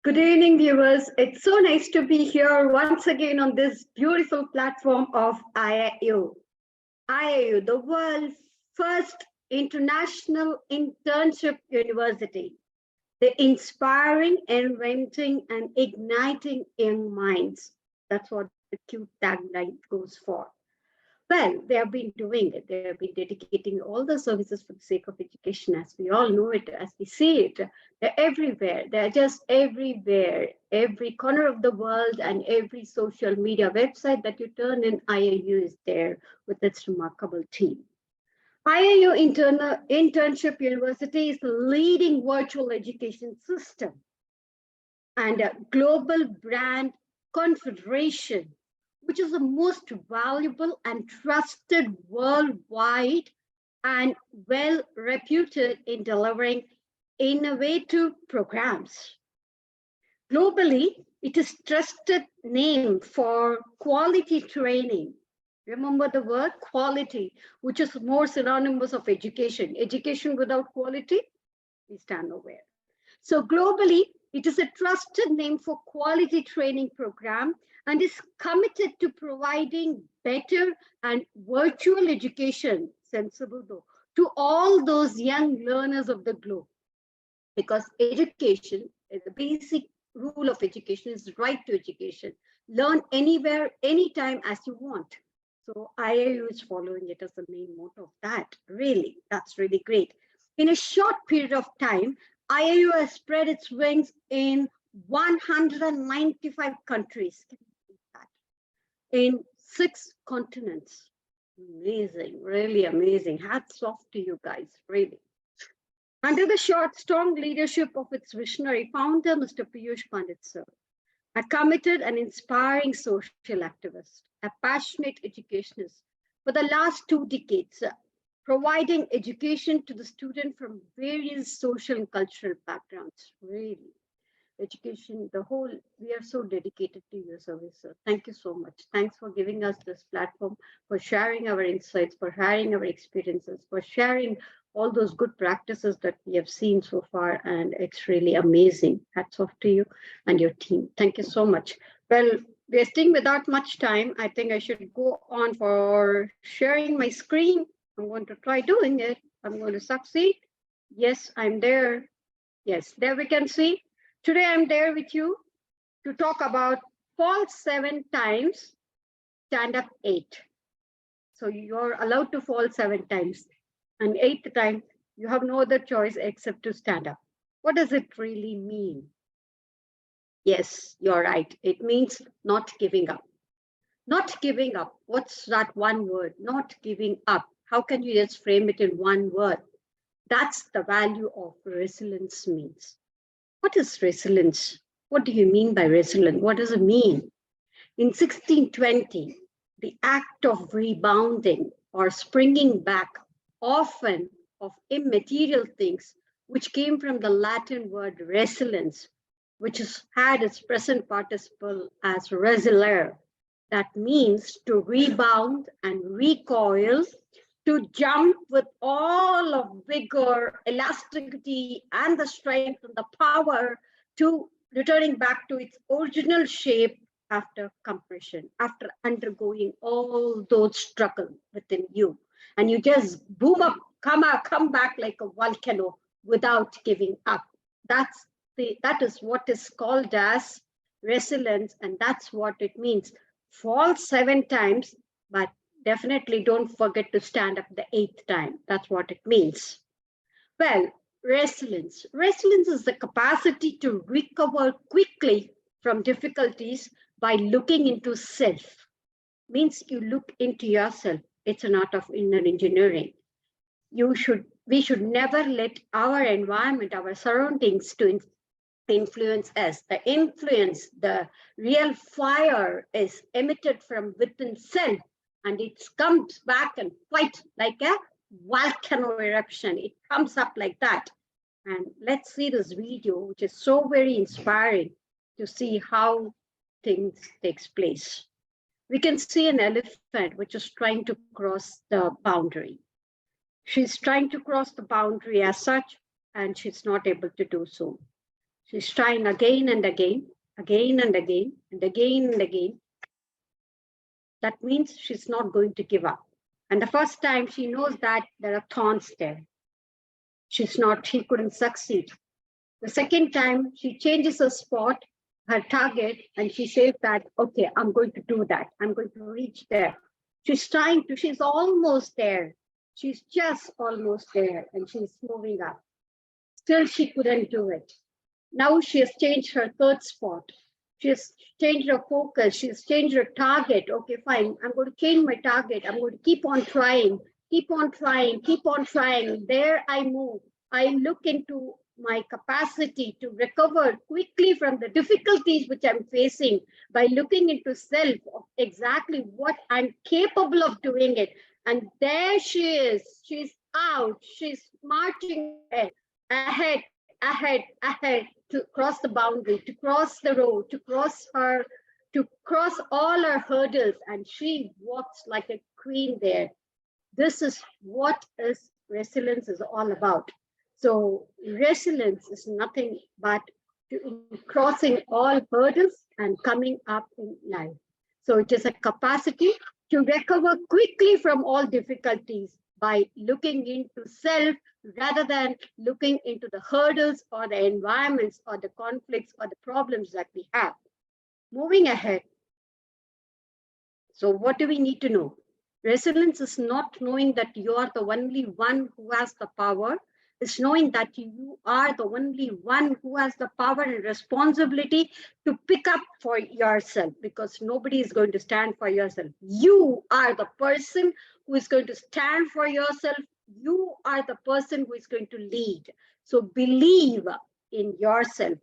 Good evening, viewers. It's so nice to be here once again on this beautiful platform of IIU. IIU, the world's first international internship university. The inspiring, inventing, and igniting young minds. That's what the cute tagline goes for. Well, they have been doing it. They have been dedicating all the services for the sake of education, as we all know it, as we see it. They're everywhere. They're just everywhere. Every corner of the world and every social media website that you turn in, IIU is there with its remarkable team. IIU Internship University is the leading virtual education system and a global brand confederation, which is the most valuable and trusted worldwide and well reputed in delivering innovative programs. Globally, it is trusted name for quality training. Remember the word quality, which is more synonymous of education. Education without quality, we stand nowhere. So globally, it is a trusted name for quality training program and is committed to providing better and virtual education, sensible though, to all those young learners of the globe. Because education, the basic rule of education is right to education. Learn anywhere, anytime as you want. So IIU is following it as the main motto of that. Really, that's really great. In a short period of time, IIU has spread its wings in 195 countries. Can you believe that? In 6 continents. Amazing, really amazing. Hats off to you guys, really. Under the short, strong leadership of its visionary founder, Mr. Piyush Pandit sir, a committed and inspiring social activist, a passionate educationist for the last 2 decades, providing education to the student from various social and cultural backgrounds. Really, education, the whole, we are so dedicated to your service, sir. Thank you so much. Thanks for giving us this platform, for sharing our insights, for sharing our experiences, for sharing all those good practices that we have seen so far, and it's really amazing. Hats off to you and your team. Thank you so much. Well, we're staying without much time. I think I should go on for sharing my screen. I'm going to try doing it. I'm going to succeed. Yes, I'm there. Yes, there we can see. Today I'm there with you to talk about fall 7 times, stand up 8. So you're allowed to fall 7 times. And 8th time, you have no other choice except to stand up. What does it really mean? Yes, you're right. It means not giving up. Not giving up. What's that one word? Not giving up. How can you just frame it in one word? That's the value of resilience means. What is resilience? What do you mean by resilience? What does it mean? In 1620, the act of rebounding or springing back, often of immaterial things, which came from the Latin word resilience, which has had its present participle as resilere. That means to rebound and recoil, to jump with all of vigor, elasticity, and the strength and the power to returning back to its original shape after compression, after undergoing all those struggles within you. And you just boom up, come back like a volcano without giving up. That is what is called as resilience, and that's what it means. Fall 7 times, but definitely don't forget to stand up the 8th time. That's what it means. Well, resilience. Resilience is the capacity to recover quickly from difficulties by looking into self. Means you look into yourself. It's an art of inner engineering. We should never let our environment, our surroundings to influence us. The real fire is emitted from within self, and it comes back and fight like a volcano eruption. It comes up like that. And let's see this video, which is so very inspiring to see how things takes place. We can see an elephant which is trying to cross the boundary. She's trying to cross the boundary as such, and she's not able to do so. She's trying again and again, again and again, and again and again. That means she's not going to give up. And the first time she knows that there are thorns there. She couldn't succeed. The second time she changes her spot, her target, and she says that, okay, I'm going to do that. I'm going to reach there. She's almost there. She's just almost there and she's moving up. Still, she couldn't do it. Now she has changed her third spot. She has changed her focus. She's changed her target. Okay, fine. I'm going to change my target. I'm going to keep on trying, keep on trying, keep on trying. There I move. I look into my capacity to recover quickly from the difficulties which I'm facing by looking into self of exactly what I'm capable of doing it. And there she is. She's out. She's marching ahead, ahead, ahead to cross the boundary, to cross the road, to cross all her hurdles. And she walks like a queen there. This is what is resilience is all about. So resilience is nothing but crossing all hurdles and coming up in life. So it is a capacity to recover quickly from all difficulties by looking into self rather than looking into the hurdles or the environments or the conflicts or the problems that we have. Moving ahead. So what do we need to know? Resilience is not knowing that you are the only one who has the power. It's knowing that you are the only one who has the power and responsibility to pick up for yourself, because nobody is going to stand for yourself. You are the person who is going to stand for yourself. You are the person who is going to lead. So believe in yourself.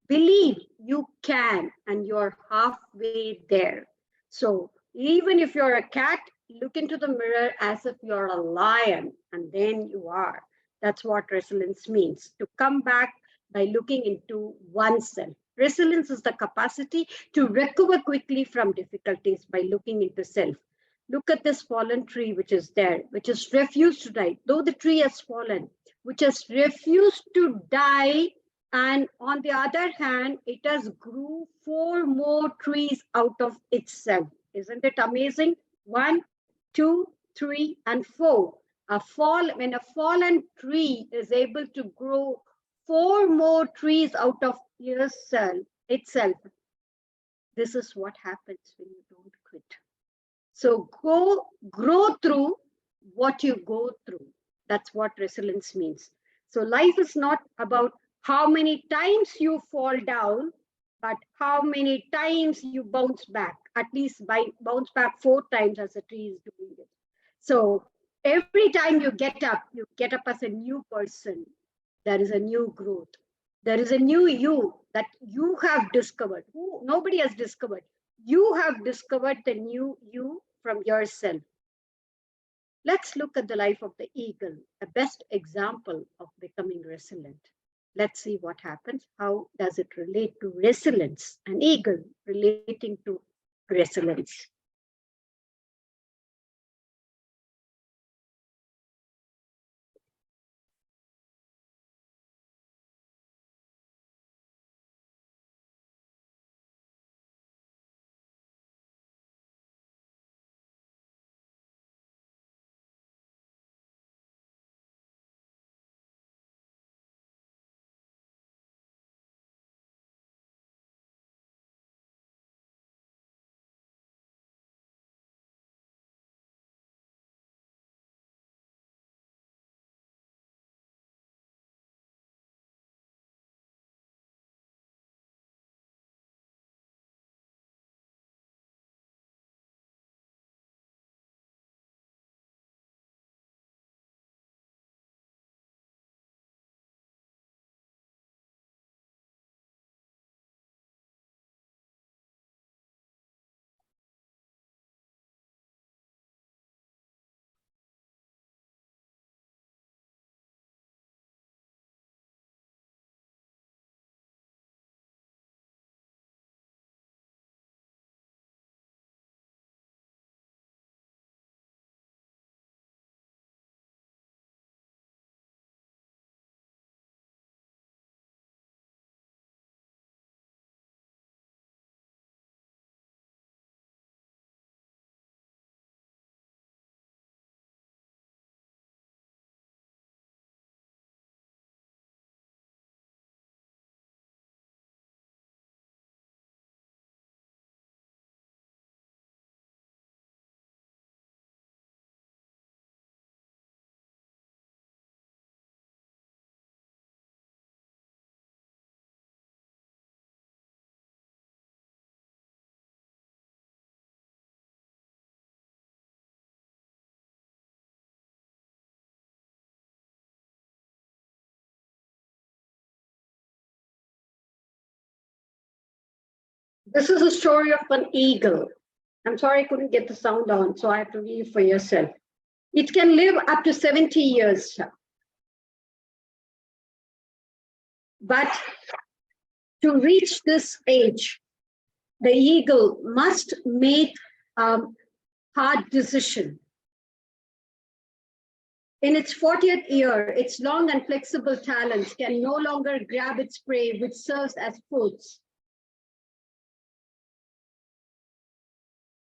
Believe you can, and you're halfway there. So even if you're a cat, look into the mirror as if you're a lion, and then you are. That's what resilience means, to come back by looking into oneself. Resilience is the capacity to recover quickly from difficulties by looking into self. Look at this fallen tree which is there, which has refused to die, though the tree has fallen, which has refused to die. And on the other hand, it has grew 4 more trees out of itself. Isn't it amazing? 1, 2, 3, and 4. When a fallen tree is able to grow 4 more trees out of itself, this is what happens when you don't quit. So grow through what you go through. That's what resilience means. So life is not about how many times you fall down, but how many times you bounce back. At least bounce back 4 times as a tree is doing it. So every time you get up as a new person. There is a new growth. There is a new you that you have discovered. Who nobody has discovered. You have discovered the new you from yourself. Let's look at the life of the eagle, the best example of becoming resilient. Let's see what happens. How does it relate to resilience? An eagle relating to resilience. This is a story of an eagle. I'm sorry I couldn't get the sound on, so I have to read for yourself. It can live up to 70 years. But to reach this age, the eagle must make a hard decision. In its 40th year, its long and flexible talons can no longer grab its prey, which serves as foods.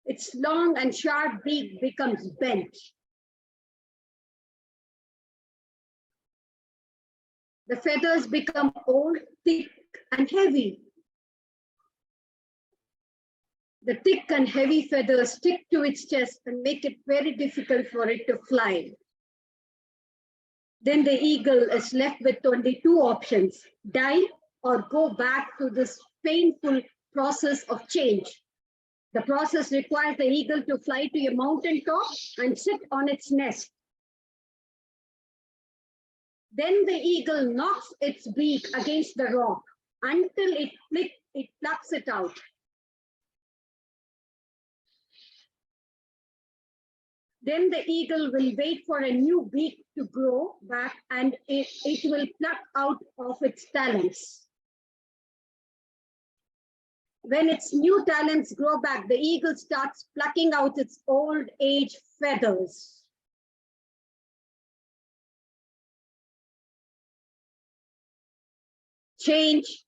Its long and sharp beak becomes bent. The feathers become old, thick, and heavy. The thick and heavy feathers stick to its chest and make it very difficult for it to fly. Then the eagle is left with only two options: die or go back to this painful process of change. The process requires the eagle to fly to a mountain top and sit on its nest. Then the eagle knocks its beak against the rock until it plucks it out. Then the eagle will wait for a new beak to grow back, and it will pluck out of its talons. When its new talons grow back, the eagle starts plucking out its old age feathers. Change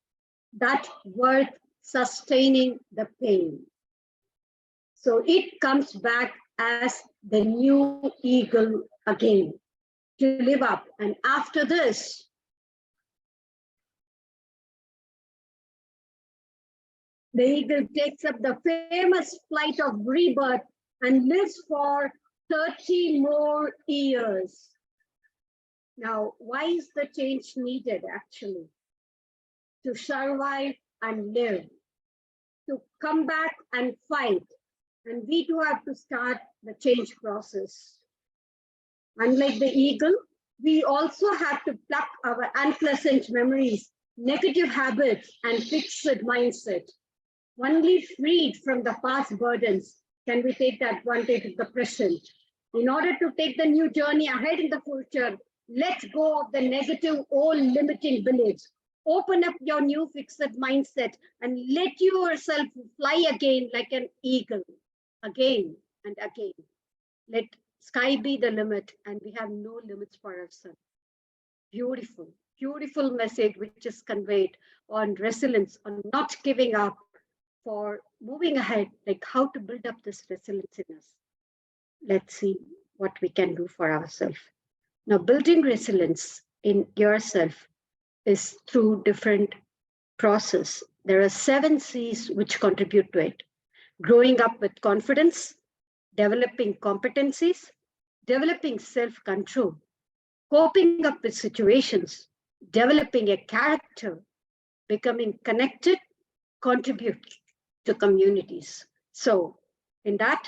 that worth sustaining the pain. So it comes back as the new eagle again to live up. And after this, the eagle takes up the famous flight of rebirth and lives for 30 more years. Now, why is the change needed actually? To survive and live, to come back and fight. And we too have to start the change process. Unlike the eagle, we also have to pluck our unpleasant memories, negative habits, and fixed mindset. Only freed from the past burdens can we take the advantage of the present. In order to take the new journey ahead in the future, let go of the negative old limiting beliefs. Open up your new fixed mindset and let yourself fly again like an eagle, again and again. Let sky be the limit, and we have no limits for ourselves. Beautiful, beautiful message which is conveyed on resilience, on not giving up, for moving ahead, like how to build up this resilience in us. Let's see what we can do for ourselves. Now, building resilience in yourself is through different process. There are 7 C's which contribute to it: growing up with confidence, developing competencies, developing self-control, coping up with situations, developing a character, becoming connected, contribute to communities. So in that,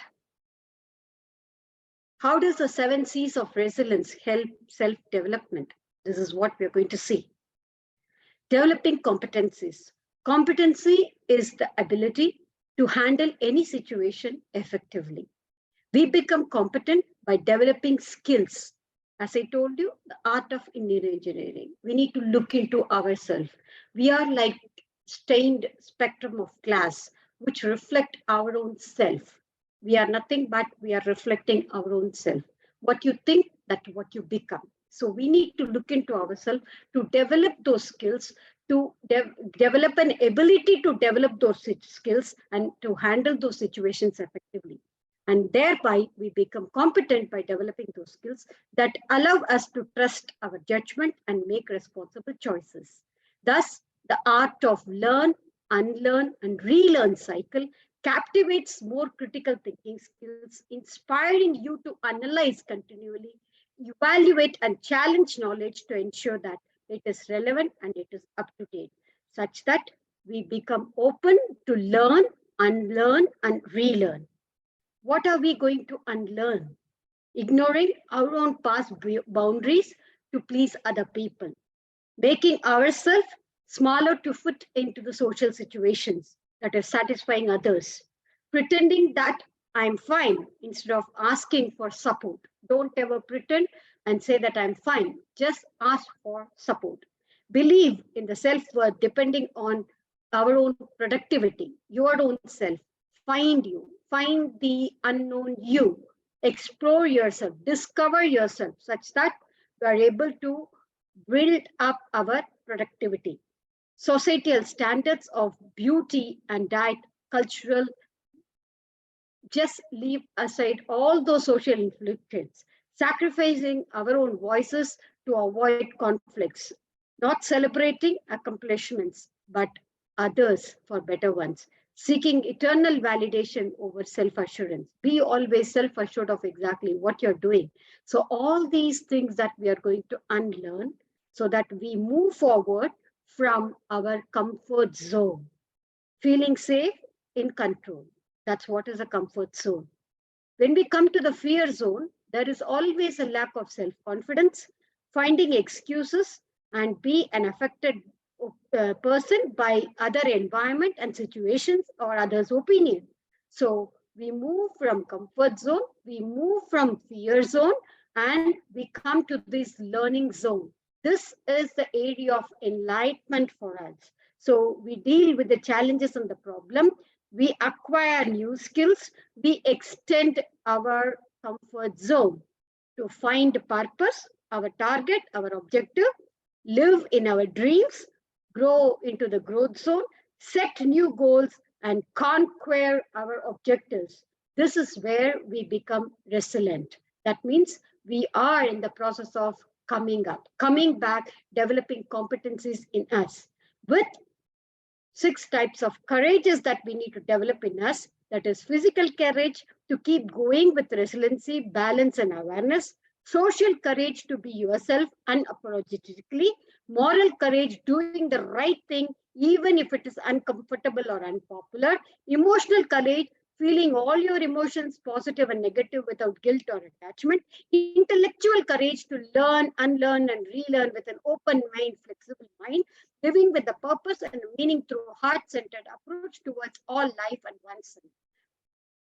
how does the 7 C's of resilience help self-development? This is what we're going to see. Developing competencies. Competency is the ability to handle any situation effectively. We become competent by developing skills. As I told you, the art of Indian engineering. We need to look into ourselves. We are like stained spectrum of glass, which reflect our own self. We are nothing but we are reflecting our own self. What you think, that's what you become. So we need to look into ourselves to develop those skills, to develop an ability to develop those skills and to handle those situations effectively. And thereby we become competent by developing those skills that allow us to trust our judgment and make responsible choices. Thus, the art of learn, unlearn, and relearn cycle captivates more critical thinking skills, inspiring you to analyze continually, evaluate, and challenge knowledge to ensure that it is relevant and it is up to date, such that we become open to learn, unlearn, and relearn. What are we going to unlearn? Ignoring our own past boundaries to please other people, making ourselves smaller to fit into the social situations, that is satisfying others, pretending that I'm fine instead of asking for support. Don't ever pretend and say that I'm fine. Just ask for support. Believe in the self worth depending on our own productivity, your own self. Find you, find the unknown you, explore yourself, discover yourself such that you are able to build up our productivity. Societal standards of beauty and diet, cultural, just leave aside all those social influences, sacrificing our own voices to avoid conflicts, not celebrating accomplishments, but others for better ones, seeking eternal validation over self assurance. Be always self assured of exactly what you're doing. So, all these things that we are going to unlearn so that we move forward from our comfort zone, feeling safe, in control. That's what is a comfort zone. When we come to the fear zone, there is always a lack of self confidence, finding excuses, and be an affected person by other environment and situations or others' opinion. So we move from comfort zone, we move from fear zone, and we come to this learning zone. This is the area of enlightenment for us. So we deal with the challenges and the problem. We acquire new skills. We extend our comfort zone to find purpose, our target, our objective, live in our dreams, grow into the growth zone, set new goals, and conquer our objectives. This is where we become resilient. That means we are in the process of coming up, coming back, developing competencies in us with 6 types of courages that we need to develop in us. That is physical courage to keep going with resiliency, balance, and awareness. Social courage to be yourself unapologetically. Moral courage doing the right thing even if it is uncomfortable or unpopular. Emotional courage feeling all your emotions, positive and negative, without guilt or attachment. Intellectual courage to learn, unlearn, and relearn with an open mind, flexible mind, living with a purpose and a meaning through heart-centered approach towards all life and oneself.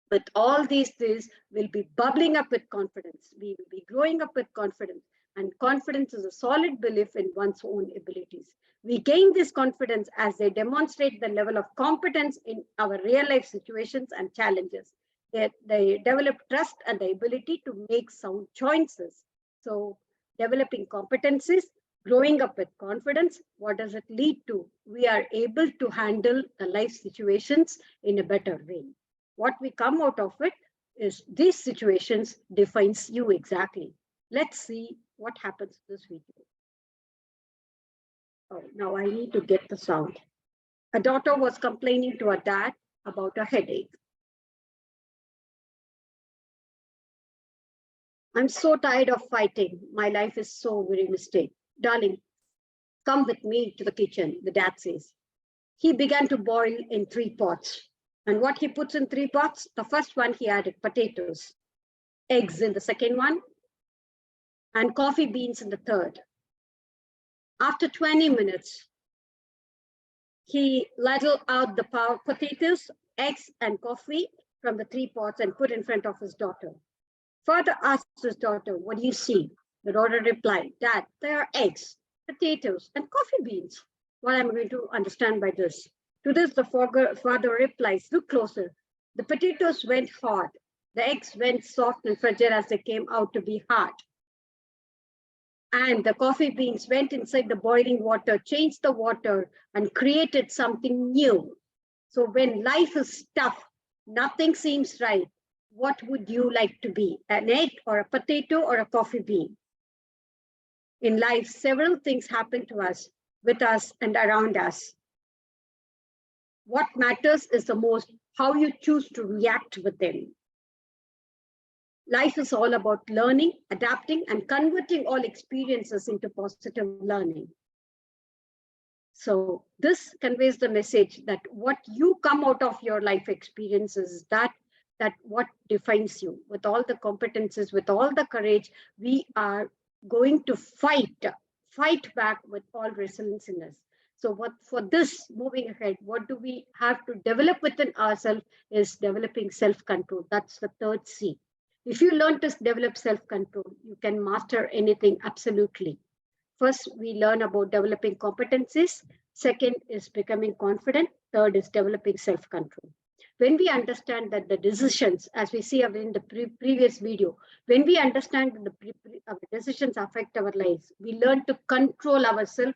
With all these things, we'll be bubbling up with confidence. We will be growing up with confidence. And confidence is a solid belief in one's own abilities. We gain this confidence as they demonstrate the level of competence in our real life situations and challenges. They develop trust and the ability to make sound choices. So developing competencies, growing up with confidence, what does it lead to? We are able to handle the life situations in a better way. What we come out of it is these situations defines you exactly. Let's see what happens this video. Oh, now I need to get the sound. A daughter was complaining to her dad about a headache. I'm so tired of fighting. My life is so very mistake. Darling, come with me to the kitchen, the dad says. He began to boil in 3 pots. And what he puts in 3 pots, the first one he added potatoes, eggs in the second one, and coffee beans in the third. After 20 minutes, he ladled out the potatoes, eggs, and coffee from the 3 pots and put in front of his daughter. Father asked his daughter, "What do you see?" The daughter replied, "Dad, there are eggs, potatoes, and coffee beans. What am I going to understand by this?" To this, the father replies, "Look closer. The potatoes went hard. The eggs went soft and fragile as they came out to be hard. And the coffee beans went inside the boiling water, changed the water, and created something new. So when life is tough, nothing seems right. What would you like to be? An egg or a potato or a coffee bean?" In life, several things happen to us, with us, and around us. What matters is the most how you choose to react with them. Life is all about learning, adapting, and converting all experiences into positive learning. So this conveys the message that what you come out of your life experiences, that what defines you. With all the competences, with all the courage, we are going to fight back with all resilience in us. So what for this moving ahead, what do we have to develop within ourselves is developing self-control. That's the third C. If you learn to develop self-control, you can master anything absolutely. First, we learn about developing competencies. Second is becoming confident. Third is developing self-control. When we understand that the decisions, as we see in the previous video, when we understand that our decisions affect our lives, we learn to control ourselves.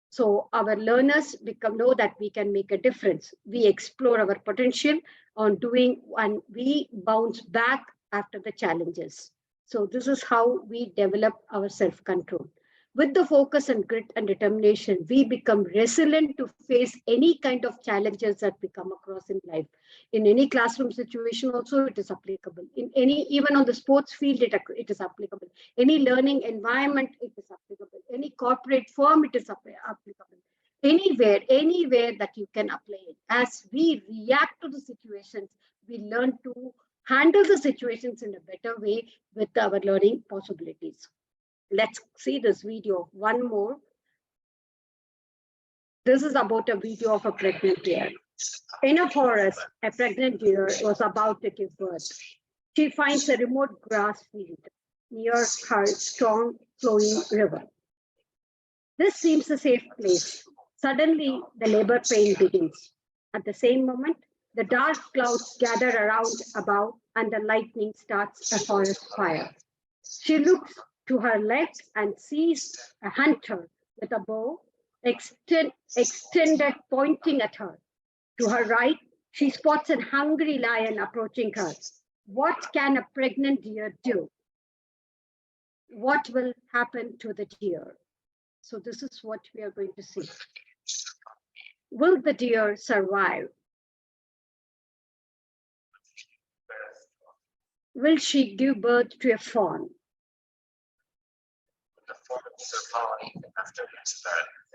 So our learners know that we can make a difference. We explore our potential on doing, and we bounce back after the challenges. So this is how we develop our self-control. With the focus and grit and determination, we become resilient to face any kind of challenges that we come across in life. In any classroom situation also, it is applicable. In any, even on the sports field, it is applicable. Any learning environment, it is applicable. Any corporate firm, it is applicable. Anywhere that you can apply it. As we react to the situations, we learn to handle the situations in a better way with our learning possibilities. Let's see this video, one more. This is about a video of a pregnant deer. In a forest, a pregnant deer was about to give birth. She finds a remote grass field near her strong flowing river. This seems a safe place. Suddenly, the labor pain begins. At the same moment, the dark clouds gather around above and the lightning starts a forest fire. She looks to her left and sees a hunter with a bow extended pointing at her. To her right, she spots a hungry lion approaching her. What can a pregnant deer do? What will happen to the deer? So this is what we are going to see. Will the deer survive? Will she give birth to a fawn?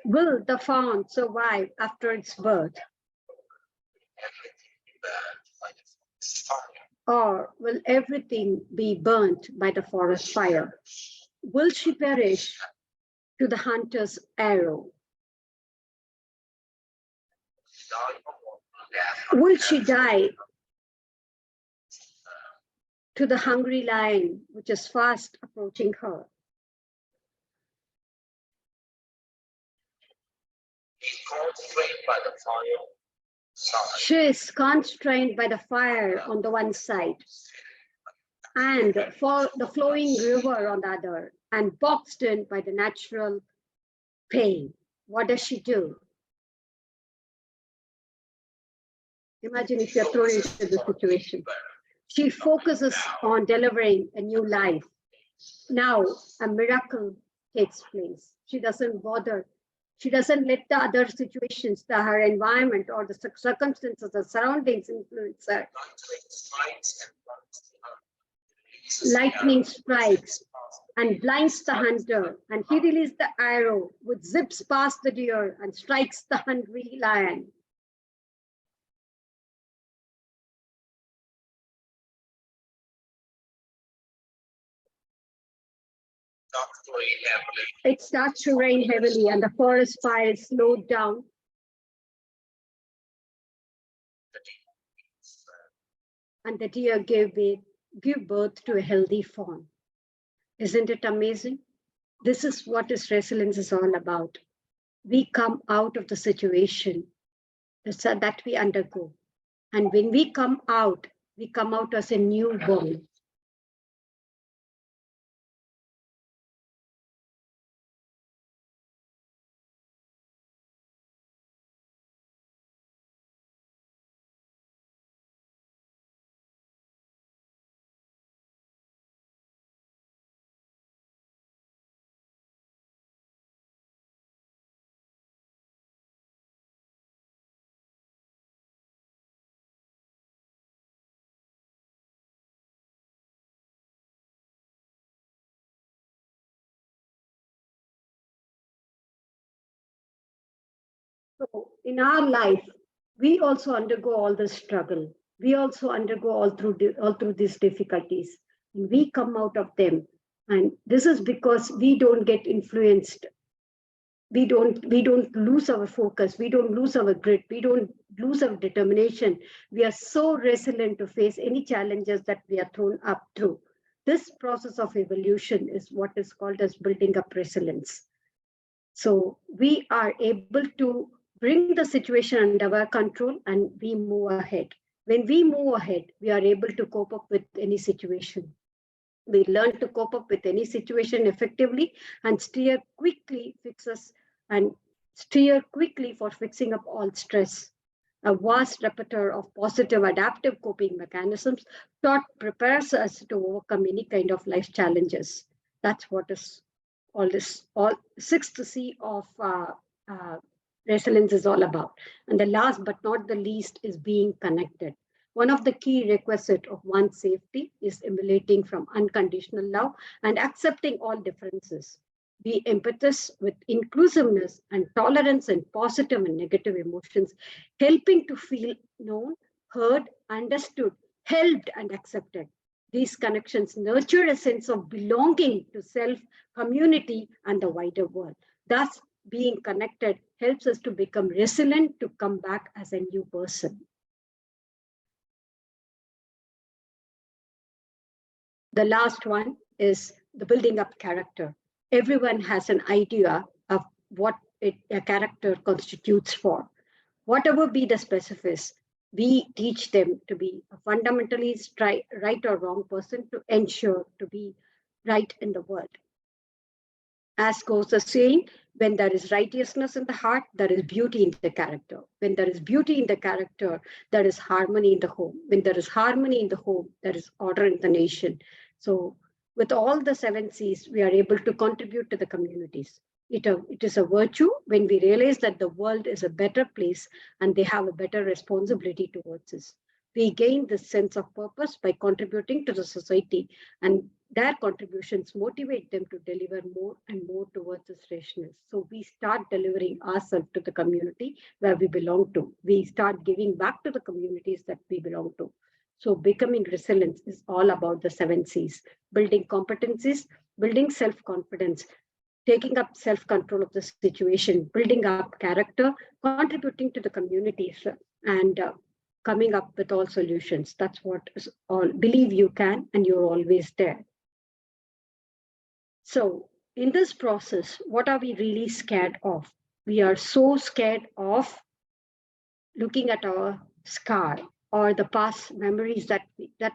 Will the fawn survive after its birth? Or will everything be burnt by the forest fire? Will she perish to the hunter's arrow? Will she die to the hungry lion, which is fast approaching her? She is constrained by the fire on the one side and for the flowing river on the other, and boxed in by the natural pain. What does she do? Imagine if you're thrown into the situation. She focuses on delivering a new life. Now a miracle takes place. She doesn't bother. She doesn't let the other situations, her environment or the circumstances, the surroundings influence her. Lightning strikes and blinds the hunter, and he releases the arrow, which zips past the deer and strikes the hungry lion. It starts to rain heavily and the forest fire is slowed down. And the deer give birth to a healthy fawn. Isn't it amazing? This is what resilience is all about. We come out of the situation that we undergo. And when we come out as a newborn. So in our life, we also undergo all this struggle. We also undergo all through these difficulties. And we come out of them. And this is because we don't get influenced we don't lose our focus, we don't lose our grit, we don't lose our determination. We are so resilient to face any challenges that we are thrown up through. This process of evolution is what is called as building up resilience. So we are able to bring the situation under our control and we move ahead. When we move ahead, we are able to cope up with any situation. We learn to cope up with any situation effectively and and steer quickly for fixing up all stress. A vast repertoire of positive adaptive coping mechanisms that prepares us to overcome any kind of life challenges. That's what is all sixth C of uh, resilience is all about. And the last but not the least is being connected. One of the key requisites of one's safety is emulating from unconditional love and accepting all differences. Be empathize with inclusiveness and tolerance and positive and negative emotions, helping to feel known, heard, understood, helped, and accepted. These connections nurture a sense of belonging to self, community, and the wider world. Thus, being connected helps us to become resilient to come back as a new person. The last one is the building up character. Everyone has an idea of what a character constitutes for. Whatever be the specifics, we teach them to be a fundamentally right or wrong person to ensure to be right in the world. As goes the saying, when there is righteousness in the heart, there is beauty in the character. When there is beauty in the character, there is harmony in the home. When there is harmony in the home, there is order in the nation. So with all the 7 C's, we are able to contribute to the communities. It is a virtue when we realize that the world is a better place and they have a better responsibility towards us. We gain this sense of purpose by contributing to the society, and their contributions motivate them to deliver more and more towards this freshness. So we start delivering ourselves to the community where we belong to. We start giving back to the communities that we belong to. So becoming resilient is all about the 7 C's: building competencies, building self-confidence, taking up self-control of the situation, building up character, contributing to the communities, and coming up with all solutions. That's what is all. Believe you can, and you're always there. So in this process, what are we really scared of? We are so scared of looking at our scar or the past memories that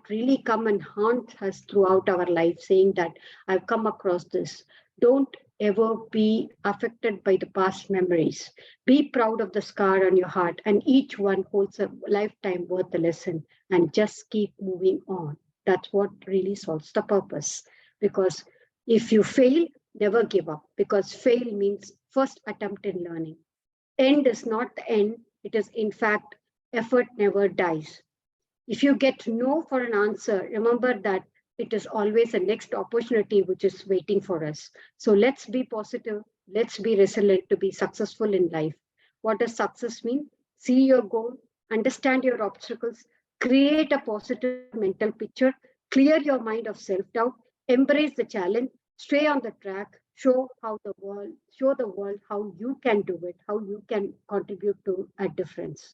really come and haunt us throughout our life, saying that I've come across this. Don't ever be affected by the past memories. Be proud of the scar on your heart, and each one holds a lifetime worth a lesson, and just keep moving on. That's what really solves the purpose. Because if you fail, never give up, because fail means first attempt in learning. End is not the end. It is, in fact, effort never dies. If you get no for an answer, remember that it is always a next opportunity which is waiting for us. So let's be positive. Let's be resilient to be successful in life. What does success mean? See your goal, understand your obstacles, create a positive mental picture, clear your mind of self-doubt, embrace the challenge, stay on the track, show the world how you can do it, how you can contribute to a difference.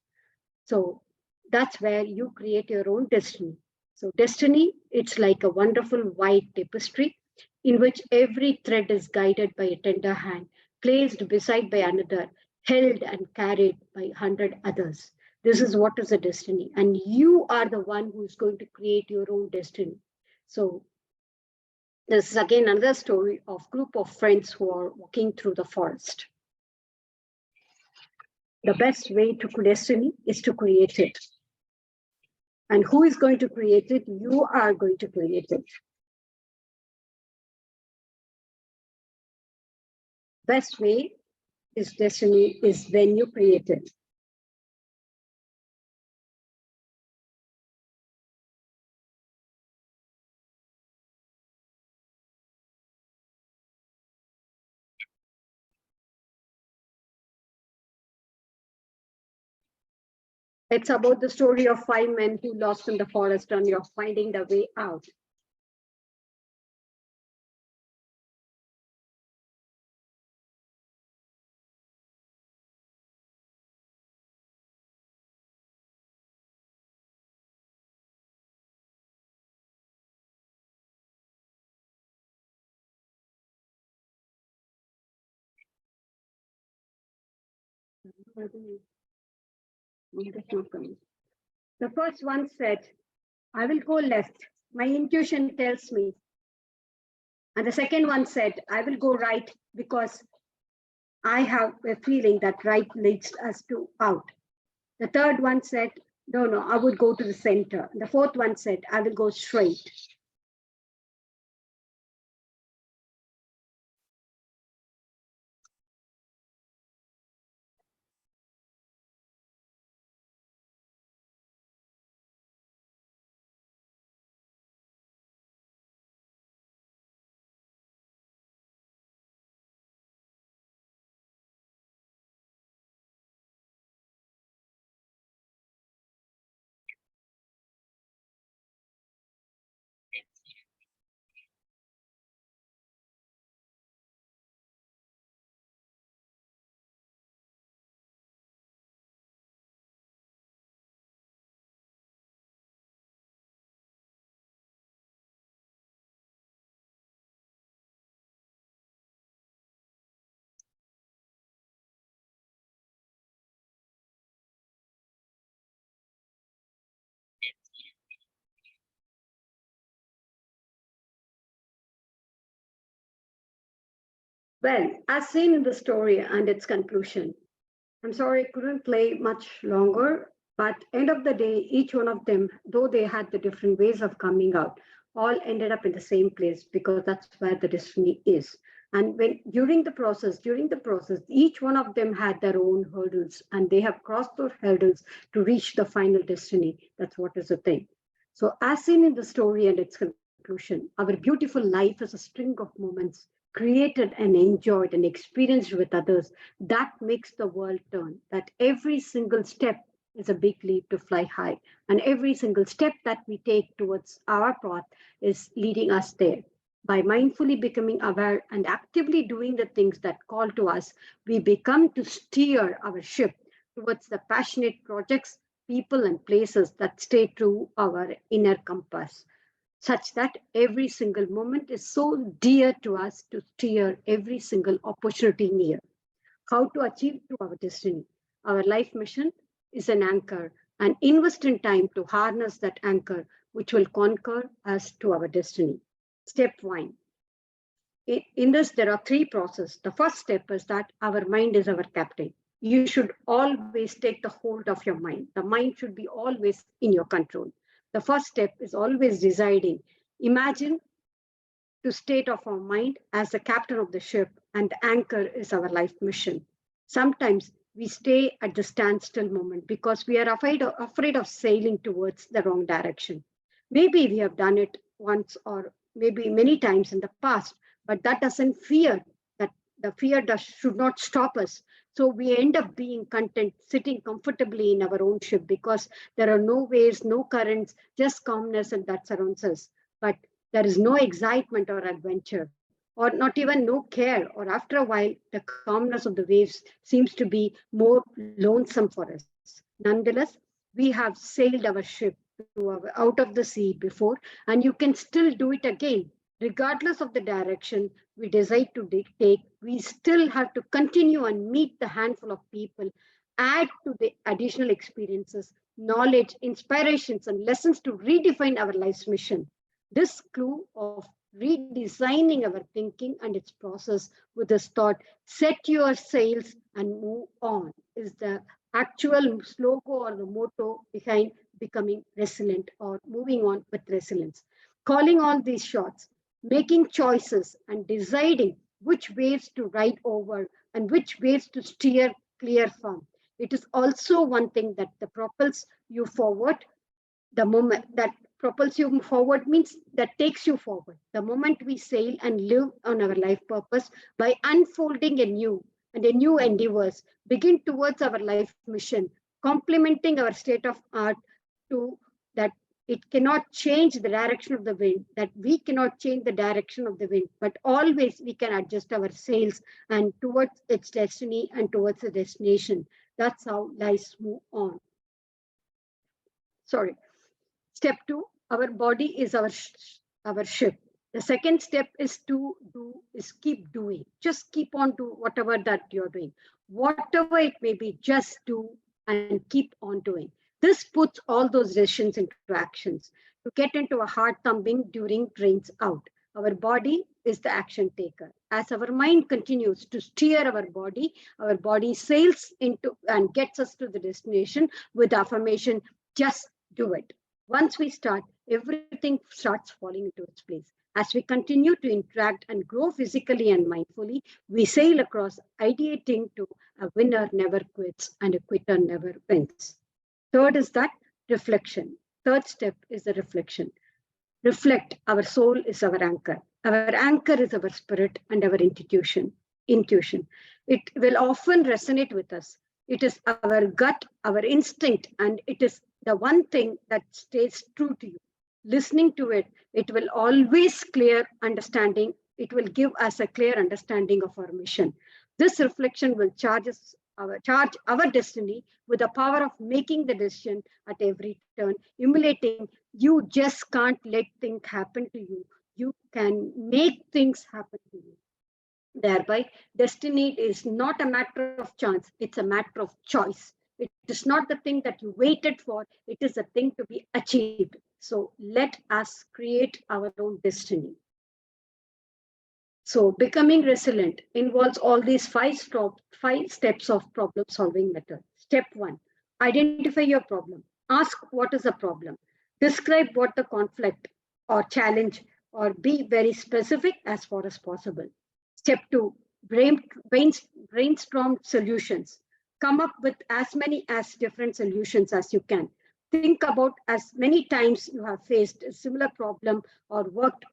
So that's where you create your own destiny. So destiny, it's like a wonderful white tapestry in which every thread is guided by a tender hand, placed beside by another, held and carried by 100 others. This is what is a destiny. And you are the one who is going to create your own destiny. So this is again another story of group of friends who are walking through the forest. The best way to destiny is to create it. And who is going to create it? You are going to create it. Best way is destiny is when you create it. It's about the story of 5 men who lost in the forest and you're finding the way out. The first one said, I will go left. My intuition tells me. And the second one said, I will go right because I have a feeling that right leads us to out. The third one said, no, I would go to the center. The fourth one said, I will go straight. Well, as seen in the story and its conclusion, I'm sorry I couldn't play much longer, but end of the day, each one of them, though they had the different ways of coming out, all ended up in the same place because that's where the destiny is. And when during the process, each one of them had their own hurdles and they have crossed those hurdles to reach the final destiny. That's what is the thing. So as seen in the story and its conclusion, our beautiful life is a string of moments created and enjoyed and experienced with others that makes the world turn. That every single step is a big leap to fly high, and every single step that we take towards our path is leading us there. By mindfully becoming aware and actively doing the things that call to us, we become to steer our ship towards the passionate projects, people, and places that stay true our inner compass, such that every single moment is so dear to us to steer every single opportunity near. How to achieve to our destiny? Our life mission is an anchor and invest in time to harness that anchor, which will conquer us to our destiny. Step one. In this, there are three processes. The first step is that our mind is our captain. You should always take the hold of your mind. The mind should be always in your control. The first step is always deciding. Imagine to state of our mind as the captain of the ship, and the anchor is our life mission. Sometimes we stay at the standstill moment because we are afraid of sailing towards the wrong direction. Maybe we have done it once or maybe many times in the past, but that doesn't fear that the fear should not stop us. So we end up being content, sitting comfortably in our own ship because there are no waves, no currents, just calmness, and that surrounds us. But there is no excitement or adventure, or not even no care, or after a while, the calmness of the waves seems to be more lonesome for us. Nonetheless, we have sailed our ship out of the sea before, and you can still do it again. Regardless of the direction we decide to take, we still have to continue and meet the handful of people, add to the additional experiences, knowledge, inspirations, and lessons to redefine our life's mission. This clue of redesigning our thinking and its process with this thought, set your sails and move on, is the actual slogan or the motto behind becoming resilient or moving on with resilience. Calling all these shots, making choices and deciding which waves to ride over and which waves to steer clear from. It is also one thing that the propels you forward. The moment that propels you forward means that takes you forward. The moment we sail and live on our life purpose by unfolding a new endeavors, begin towards our life mission, complementing our state of art to that it cannot change the direction of the wind, that we cannot change the direction of the wind, but always we can adjust our sails and towards its destiny and towards the destination. That's how lives move on. Sorry. Step two, our body is our ship. The second step is to do is keep doing. Just keep on do whatever that you're doing. Whatever it may be, just do and keep on doing. This puts all those decisions into actions. To get into a heart thumping during drains out. Our body is the action taker. As our mind continues to steer our body sails into and gets us to the destination with affirmation, just do it. Once we start, everything starts falling into its place. As we continue to interact and grow physically and mindfully, we sail across ideating to a winner never quits and a quitter never wins. Third is that reflection. Third step is the reflection. Reflect, our soul is our anchor. Our anchor is our spirit and our intuition. Intuition. It will often resonate with us. It is our gut, our instinct, and it is the one thing that stays true to you. Listening to it, it will always clear understanding. It will give us a clear understanding of our mission. This reflection will charge our destiny with the power of making the decision at every turn, emulating. You just can't let things happen to you. You can make things happen to you. Thereby, destiny is not a matter of chance, it's a matter of choice. It is not the thing that you waited for, it is a thing to be achieved. So let us create our own destiny. So becoming resilient involves all these five steps of problem solving method. Step one, identify your problem. Ask what is the problem. Describe what the conflict or challenge, or be very specific as far as possible. Step two, brainstorm solutions. Come up with as many as different solutions as you can. Think about as many times you have faced a similar problem or worked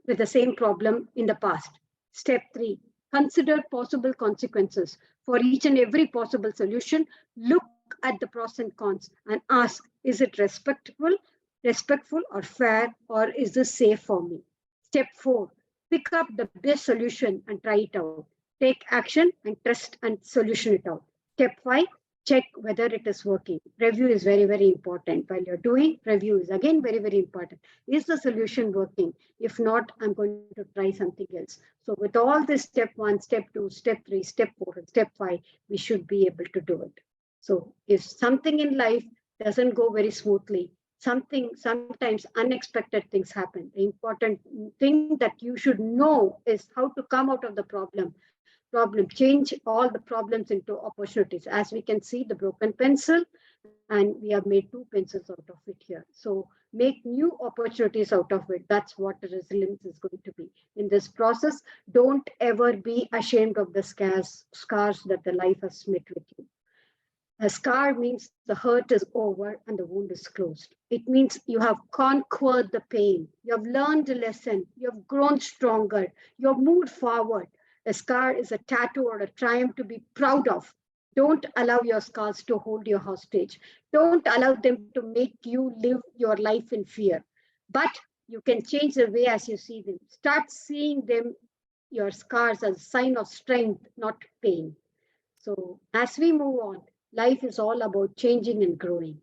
with the same problem in the past. Step three, consider possible consequences. For each and every possible solution, look at the pros and cons and ask, is it respectful or fair, or is this safe for me? Step four, pick up the best solution and try it out. Take action and trust and solution it out. Step five, check whether it is working. Review is very, very important. While you're doing, review is again very, very important. Is the solution working? If not, I'm going to try something else. So with all this step one, step two, step three, step four, and step five, we should be able to do it. So if something in life doesn't go very smoothly, sometimes unexpected things happen. The important thing that you should know is how to come out of the problem, change all the problems into opportunities. As we can see, the broken pencil, and we have made two pencils out of it here. So make new opportunities out of it. That's what resilience is going to be. In this process, don't ever be ashamed of the scars that the life has met with you. A scar means the hurt is over and the wound is closed. It means you have conquered the pain. You have learned a lesson. You have grown stronger. You have moved forward. A scar is a tattoo or a triumph to be proud of. Don't allow your scars to hold you hostage. Don't allow them to make you live your life in fear. But you can change the way as you see them. Start seeing them, your scars, as a sign of strength, not pain. So as we move on, life is all about changing and growing.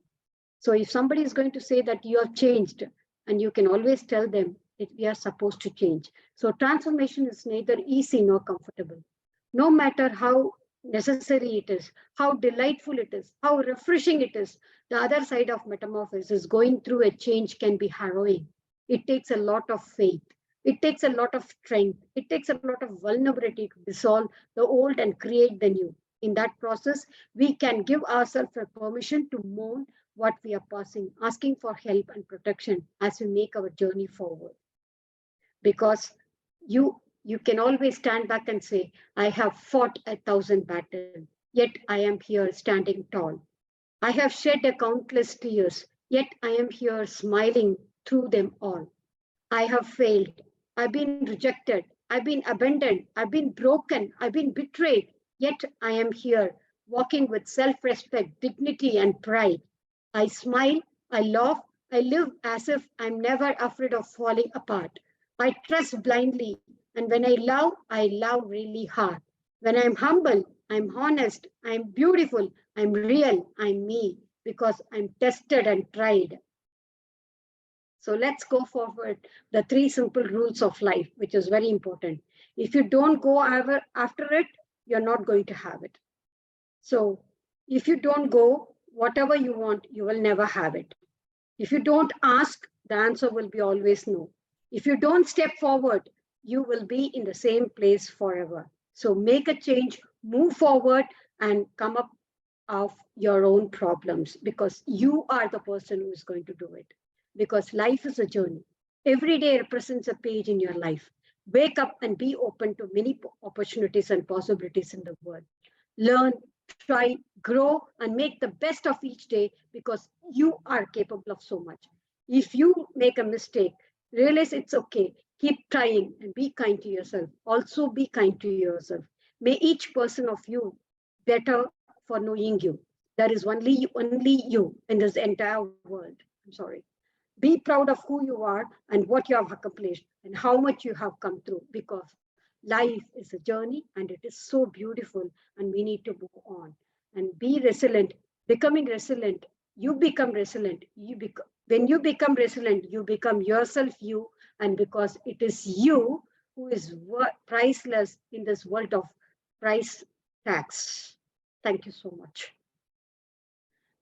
So if somebody is going to say that you have changed, and you can always tell them that we are supposed to change. So transformation is neither easy nor comfortable. No matter how necessary it is, how delightful it is, how refreshing it is, the other side of metamorphosis, going through a change, can be harrowing. It takes a lot of faith. It takes a lot of strength. It takes a lot of vulnerability to dissolve the old and create the new. In that process, we can give ourselves a permission to mourn what we are passing, asking for help and protection as we make our journey forward. Because you can always stand back and say, I have fought 1,000 battles, yet I am here standing tall. I have shed a countless tears, yet I am here smiling through them all. I have failed. I've been rejected. I've been abandoned. I've been broken. I've been betrayed. Yet I am here, walking with self-respect, dignity, and pride. I smile, I laugh, I live as if I'm never afraid of falling apart. I trust blindly, and when I love really hard. When I'm humble, I'm honest, I'm beautiful, I'm real, I'm me, because I'm tested and tried. So let's go forward. The three simple rules of life, which is very important. If you don't go after it, you're not going to have it. So if you don't go, whatever you want, you will never have it. If you don't ask, the answer will be always no. If you don't step forward, you will be in the same place forever. So make a change, move forward, and come up of your own problems, because you are the person who is going to do it. Because life is a journey. Every day represents a page in your life. Wake up and be open to many opportunities and possibilities in the world. Learn, try, grow, and make the best of each day, because you are capable of so much. If you make a mistake, realize it's okay. Keep trying and be kind to yourself. Also, be kind to yourself. May each person of you better for knowing you. There is only you in this entire world. I'm sorry. Be proud of who you are and what you have accomplished and how much you have come through, because life is a journey and it is so beautiful, and we need to move on and be resilient. Becoming resilient, you become resilient. When you become resilient, you become yourself, you, and because it is you who is priceless in this world of price tags. Thank you so much.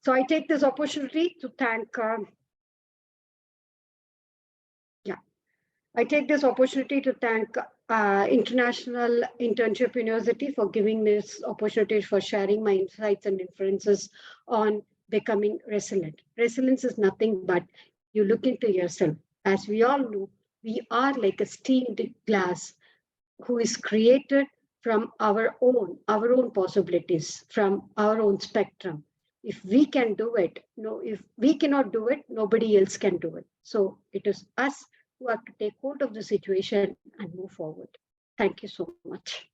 So I take this opportunity to thank I take this opportunity to thank International Internship University for giving this opportunity for sharing my insights and inferences on becoming resilient. Resilience is nothing but you look into yourself. As we all know, we are like a steamed glass who is created from our own possibilities, from our own spectrum. If we can do it, no, if we cannot do it, nobody else can do it. So it is us who have to take hold of the situation and move forward. Thank you so much.